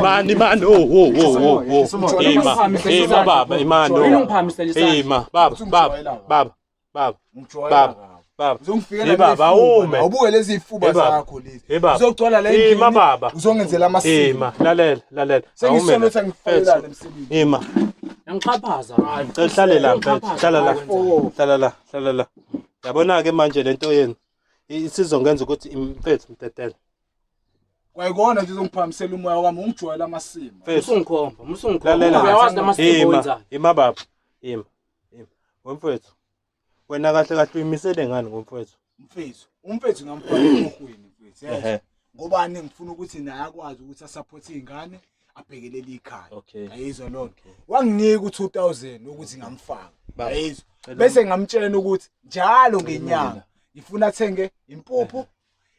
imani baba imani baba baba ume awubuke lezi ifuba zakho lezi uzogcwala la endlini uzongenzela amasimo lalela sengisona ukuthi angifayelane emsebenzini ngixhaphaza hlale la hlala la yabona ke manje lento yenu isizongenza ukuthi mfethu mtetele kwayikona nje uzongiphamisela umoya wami ungijwayela amasimo usungikhomba uyawazi amasimo wenza baba wemfethu wena kahle uyimisele ngani ngomfethu umfethu ngamfaka emuhweni mfethu yazi ngobani ngifuna ukuthi naye akwazi ukuthi asupport izingane abhekelele ikhaya ayizwa lonke wanginika u2000 ukuthi ngamfaka ayizwa bese ngamtshela ukuthi njalo ngenyanga ngifuna athenge impuphu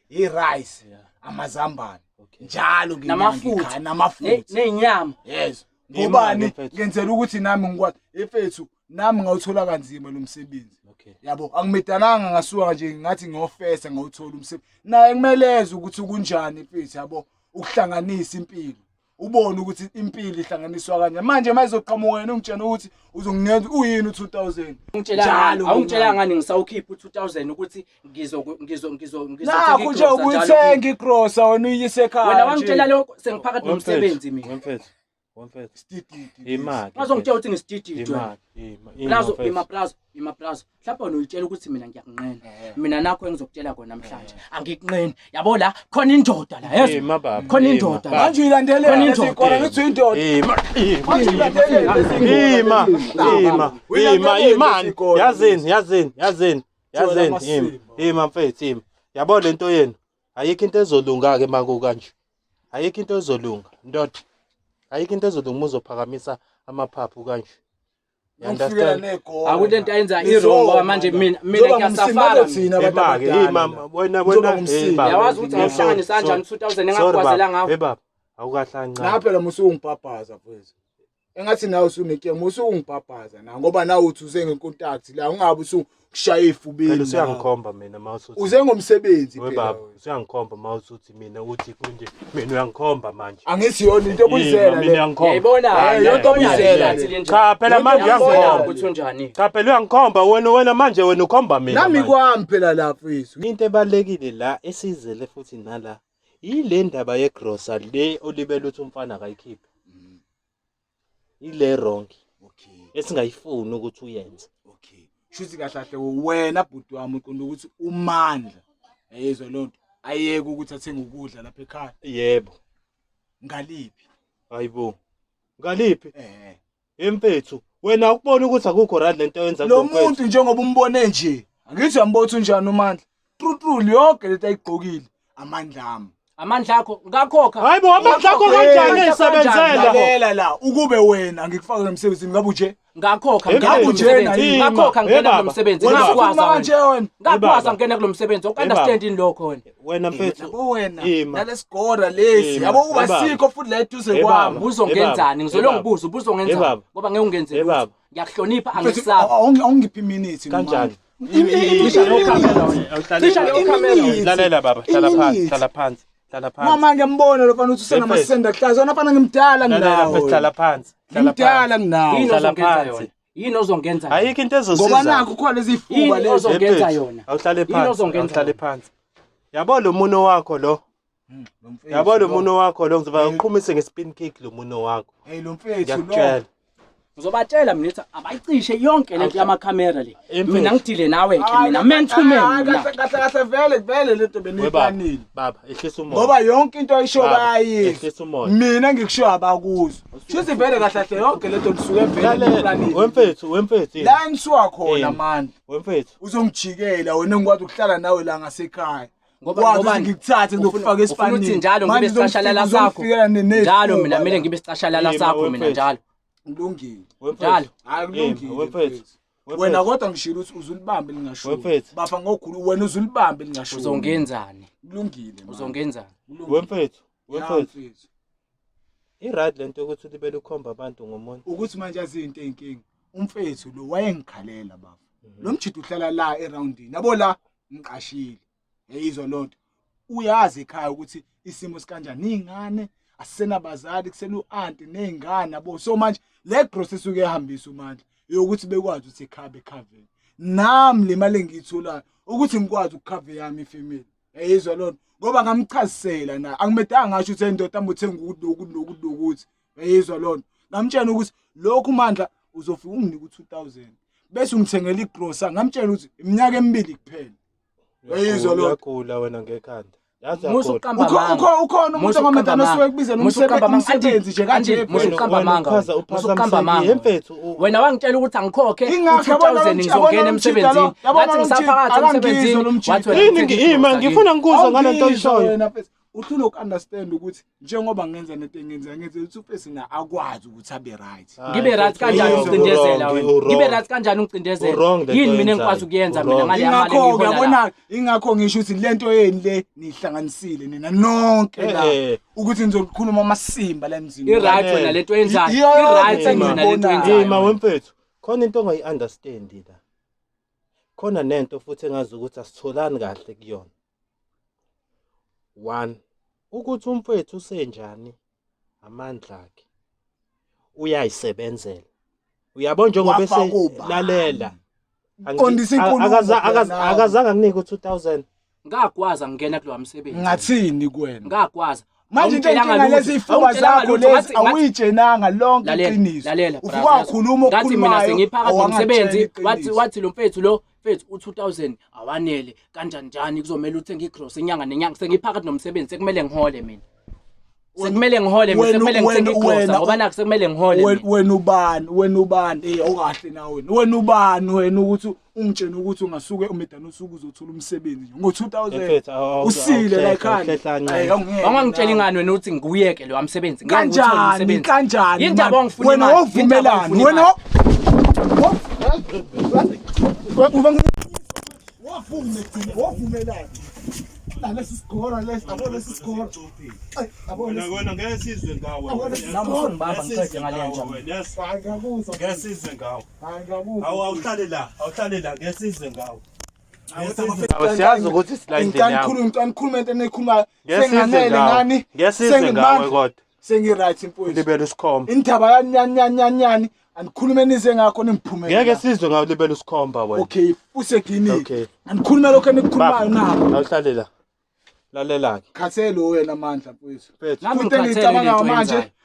irice amazambane njalo ngenyanga namafutha nezinyama yes ngobani ngenzela ukuthi nami ngikwazi efethu nami ngawuthola kanzima lo msebenzi yabo angimedananga ngasuka nje ngathi ngiyofesa ngawuthola umsebenzi naye kumeleza ukuthi kunjani mfethu yabo ukuhlanganisa impilo ubone ukuthi impilo ihlanganiswa kanye manje mayizoqhamuka yena ungitshela ukuthi uzongingenza uyini u2000 njalo awungitshela ngani ngisawukhipha u2000 ukuthi nakho nje ubuthenga igrosa wena uyise ekhaya wena wangitshela lokho sengiphakathi nomsebenzi mina imali ngazongitshela ukuthi ngisitididwe imaplaza mhlawumbe uyitshela ukuthi mina ngiyakunqena mina nakho engizokutshela khona namhlanje angikunqeni yabo la khona indoda la yezo khona indoda manje uyilandelela isikora ngithi indoda imani yazini mfethu yabo lento yenu ayikho into ezolunga ke manje kanje ayikho into ezolunga ndoda ayikho into ezolunga uzophakamisa amaphaphu kanje understand akudento ayenza irongo manje mina ngiyasafara wena yawazi ukuthi ngihlanganisa kanjani 2000 engakwazela ngawo baba awukahlanca na phela musungiphapaza mfethu engathi nawe usunenkinga musungiphapaza na ngoba nawe uthi usengecontact la ungabe usukushaya ifubeni phela uyangikhomba mina mawusuthi uzengomsebenzi phela baba uyangikhomba mawusuthi mina uthi kunje mina uyangikhomba manje angithi yona into obuyizela mina uyangikhomba yayibona into obuyizela cha phela manje uyangikhomba ukuthi unjani cha phela uyangikhomba wena manje wena ukhomba mina nami kwami phela lapho isu into ebalekile la esizele futhi nala ile ndaba yegrocery le olibela uthi umfana akayikhiphe ile wrong esingayifuni ukuthi uyenze shuthi kahle wena bhuti wami uqonda ukuthi umandla ayezwe lonto ayeke ukuthi athenge ukudla lapha ekhaya yebo ngaliphi hayibo ngaliphi emfethu wena ukubona ukuthi akukho right lento yenza lo muntu njengoba umbone nje angithi uyambotha unjani umandla true yonke lento ayigqokile amandla akho ngakhokha hayibo amandla akho kanjani esebenzela la ukube wena ngikufaka emsebenzini ngabe nje ngakhokha ngena kulo msebenzi ngakwazi ngene kulo msebenzi ukunderstandini lokho wena mfethu wena nalesgora lesi yabo kuba sikho futhi la eduze kwami uzongenzani ngizolongibuza ubuzongenzani ngoba ngeke ungenze ngiyakuhlonipha angisaba awungiphi minute kanjani lalela baba hlala phansi mama ngiyambona lo fana uthi usenamasenda hlaza wona fana ngimdala nginawo hlala phansi ngimdala nginawo yini ozongenza ayikho into ezosiza ngoba nakho khona lezifuba lezo ozongenza yona awuhlale phansi yabo lo muno wakho lo yabo lo muno wakho lo ngizoba uqhumise ngespin cake lo muno wakho hey lo mfethu lo ngizobatshela mina ukuthi abayicishe yonke lento yamakhamera le mina ngidile nawe ke mina man to man kahle vele lento beniplanile baba ehlisa umoya ngoba yonke into ayisho bayayisa mina ngikusho abakuzo shuthi vele kahle yonke lento lisuke vele beniplanile wemfethu la ngisuka khona manje wemfethu uzongijikela wena ngikwazi ukuhlala nawe la ngasekhaya ngoba ngikuthathe ngizokufaka esifaneni uthi njalo ngibe sicashalala sakho njalo mina kumele ngibe sicashalala sakho mina njalo kulungile njalo kulungile wena kodwa ngishilo ukuthi uzulibambe lingasho bafa ngokhulu wena uzulibambe lingasho uzongenzani kulungile uzongenzani wemfethu iright lento ukuthi libele ukhomba abantu ngomuntu ukuthi manje azinto eyinkingi umfethu lo wayengikhalela baba lo mjidi uhlala la aroundini yabo la ngiqashile yayizwa lonto uyazi ekhaya ukuthi isimo sikanjani ingane asena bazali kusena uanti nezingane yabo. So manje le process uke ehambisa uMandla yokuthi bekwazi ukuthi cover nami le mali engiyithola ukuthi ngikwazi ukucover yami ifamily. Yayizwa lona ngoba ngamchazisela na angimedanga ngasho ukuthi indoda ambothenga ukuthi yayizwa lona ngamtshela ukuthi lokhu uMandla uzofika unginike u2000 bese ungithengela igrocer ngamtshela ukuthi iminyaka emibili kuphela. Yayizwa lona uyakhula wena ngekhanda yazi Musuqamba amanga. Ukhona umuntu ongamadana osuke kubizela umsebenzi nje kanje Musuqamba amanga. Musuqamba amanga. yemfethu Wena wangitshela ukuthi angikhokhe 2000 ngizongena emsebenzini. Wathi ngisaphakathi emsebenzini. Wathi wena ngifuna ngikuzwe ngalento oyishoyo. Uhlule ukunderstand ukuthi njengoba ngenza nento engenza ukuthi uFace na akwazi ukuthi abe right. Ngibe right kanjani ucindezela wena? Ngibe right kanjani ucindezela? Yini mina engikwazi ukuyenza mina ngale mali engiyibona? Yabona ingakho ngisho ukuthi lento yeni le nihlanganisile nina nonke la ukuthi nizokhuluma amasimba la emzini. I-right wena lento yenzayo. I-right wena lento yenzayo. Ma wemfethu khona into ongayi-understand la. Khona nento futhi engazi ukuthi asitholani kahle kuyona. 1 ukuthi umfethu usenjani amandla akhe uyayisebenzela uyabona njengoba eselalela akazange kunike u2000 ngakwazi ngena kulo msebenzi ngathini kuwena ngakwazi manje into engalezi ifuba zakho lezi awuyitshenanga lonke iqiniso ufuka ukhuluma mina sengiphakathi nomsebenzi wathi lo mfethu lo mfethu u2000 awanele kanjani kuzomela uthenga igross inyanga nenyanga sengiphakathi nomsebenzi sekumele ngihole mina sekumele ngihole mina sekumele ngithenge igross ngoba naku sekumele ngihole wena ubani awukahle nawe wena ubani wena ukuthi ungitshena ukuthi ungasuke umedana usuku uzothola umsebenzi ngo2000 usile la ekhaya wangangitshela ingane wena ukuthi ngiyeke lo msebenzi nganguthola umsebenzi kanjani indaba ongifuna wena wovumelani wena wavumelani lesi score lesi abona lesi score wena ngeke sizwe ngawe nami ngibamba ngiqede ngalenja ngeke sizwe ngawe awuhlale la ngeke sizwe ngawe siyazi ukuthi silayini yakho ngikhuluma into nekhuluma senganele ngani ngawe kodwa sengi-right mfowethu libele isikhomba indaba yanyanyanyanyani andikhulume nize ngakho nimphumela ngeke sizwe ngawe libele isikhomba wena okay usegini andikhulume lokho enikukhulumayo nabo awuhlale la lalela-ke khathelo wena Mandla mfowethu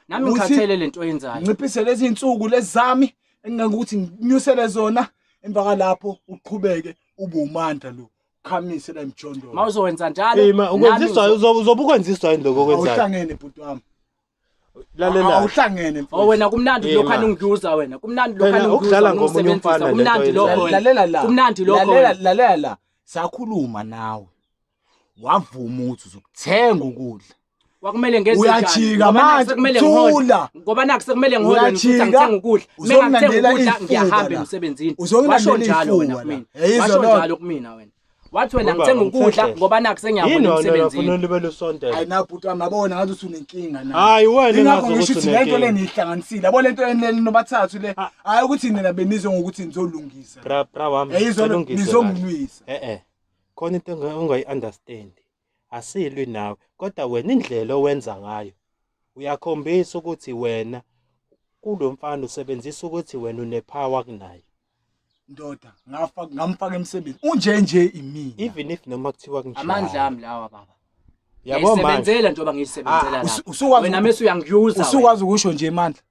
nami ngikhathele lento oyenzayo nciphise lezi insuku lezi zami engingekuthi nginyusele zona emva kwalapho uqhubeke ube uMandla lo khamise la emjondolo mawuzowenza njalo ukwenziswa uzobe ukwenziswa yini lokho okwenzayo awuhlangene bhuti wami lalela awuhlangene mfowethu wena kumnandi lokho anungiduza wena kumnandi lokho anungiduza ngomnye umfana kumnandi lokho lalela kumnandi lokho lalela sakhuluma nawe wavuma ukuthi uzokuthenga ukudla wakumele ngenze uyajika manje thula ngoba naku sekumele ngihole ukuthi angithenga ukudla mina ngithenga ukudla ngiyahamba emsebenzini washo njalo wena kumina washo njalo kumina wena wathi wena ngithenga ukudla ngoba naku sengiyabona emsebenzini libele usondela hayi naphuti wamabona ngathi usunenkinga na hayi wena ngakho ngisho ukuthi lento leni ihlanganisile yabo lento enele nobathathu le hayi ukuthi nina benizwe ngokuthi nizolungisa bra wami nizongilwisa khona into ongayi-understand asilwi nawe kodwa wena indlela owenza ngayo uyakhombisa ukuthi wena kulo mfana usebenzisa ukuthi wena unepower kunayo ndoda ngamfaka emsebenzi unjenje imini even if noma kuthiwa kunjalo amandla ami lawa baba yabo manje sebenzela njengoba ngiyisebenzela la wena mase uyangiyuza usukwazi ukusho nje Mandla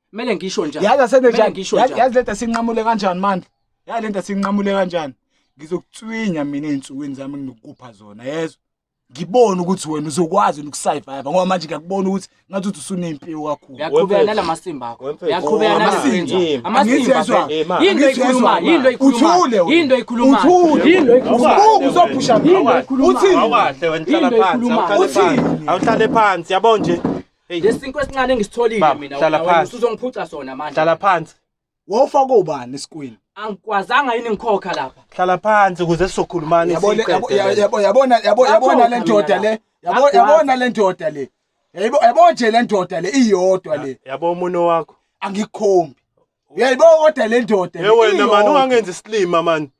kumele ngisho njalo yazi asenenjani yazi lento sinqamule kanjani Mandla yazi lento sinqamule kanjani ngizokutswinya mina einsukwini zami ngikupha zona yezwa ngibona ukuthi wena uzokwazi ukusurvive ngoba manje ngiyakubona ukuthi ngathi usunempiwo kakhulu uyaqhubeka nalamasimba akho uyaqhubeka nalasenza amasimba into ikhuluma uzophusha uthi awahle wena hlala phansi awuhlale phansi yabo nje lesinto esincane engisitholile mina wena usuzongiphuca sona manje hlala phansi wofaka ubani esikwini angikwazanga yini ngikhokha lapha hlala phansi ukuze sizokhulumana yabona le ndoda le yabona le ndoda le yabo nje le ndoda le iyodwa le yabo umuno wakho angikhombi uyayibona kodwa le ndoda wena manje ungangenzi islima manje